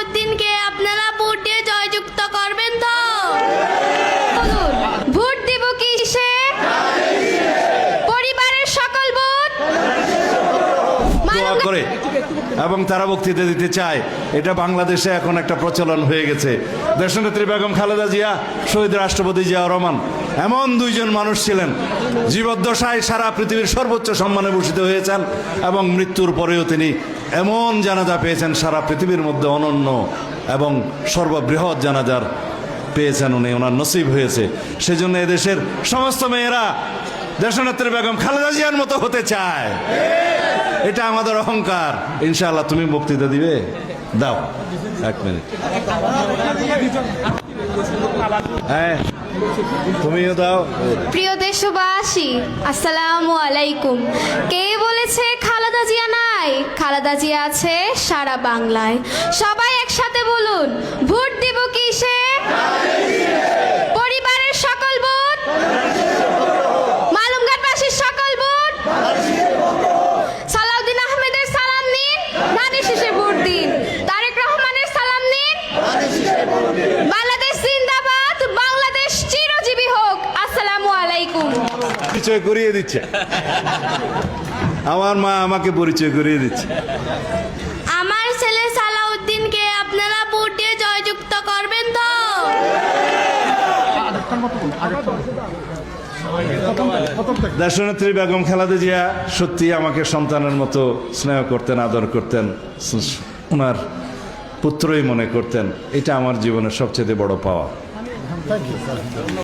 সালাউদ্দিনকে আপনারা ভোট দিয়ে জয়যুক্ত করবেন তো? ভোট দিব কিসে? পরিবারের সকল ভোট দোয়া করে এবং তারা বক্তৃতা দিতে চায়। এটা বাংলাদেশে এখন একটা প্রচলন হয়ে গেছে। দেশনেত্রী বেগম খালেদা জিয়া, শহীদ রাষ্ট্রপতি জিয়াউর রহমান এমন দুইজন মানুষ ছিলেন জীবদ্দশায় সারা পৃথিবীর সর্বোচ্চ সম্মানে ভূষিত হয়েছেন এবং মৃত্যুর পরেও তিনি এমন জানাজা পেয়েছেন সারা পৃথিবীর মধ্যে অনন্য এবং সর্ববৃহৎ জানাজার পেয়েছেন উনি, ওনার নসিব হয়েছে। সেজন্য এদেশের সমস্ত মেয়েরা দেশনেত্রী বেগম খালেদা জিয়ার মতো হতে চায়। এটা আমাদের অহংকার। ইনশাআল্লাহ তুমি বক্তৃতা দিবে, দাও 1 মিনিট। হ্যাঁ তুমিও দাও। প্রিয় দেশবাসী, আসসালামু আলাইকুম। কে বলেছে খালেদা জিয়া নাই? খালেদা জিয়া আছে সারা বাংলায়। সবাই একসাথে বলুন, ভোট দিব কিসে? পরিবারের সকল ভোট, মালুমঘাটবাসীর সকল ভোট, সালাউদ্দিন আহমেদের সালাম নিন, ধানের শীষে ভোট দিন। তারেক রহমানের সালাম নিন, বাংলাদেশ জিন্দাবাদ, বাংলাদেশ চিরজীবী হোক। আসসালামু আলাইকুম। পরিচয় করিয়ে দিচ্ছে, আমার মা আমাকে পরিচয় করিয়ে দিচ্ছে। আমার ছেলে সালাউদ্দিনকে আপনারা ভোট দিয়ে জয়যুক্ত করবেন তো? দেশনেত্রী বেগম খালেদা জিয়া সত্যি আমাকে সন্তানের মতো স্নেহ করতেন, আদর করতেন, ওনার পুত্রই মনে করতেন। এটা আমার জীবনের সবচেয়ে বড় পাওয়া।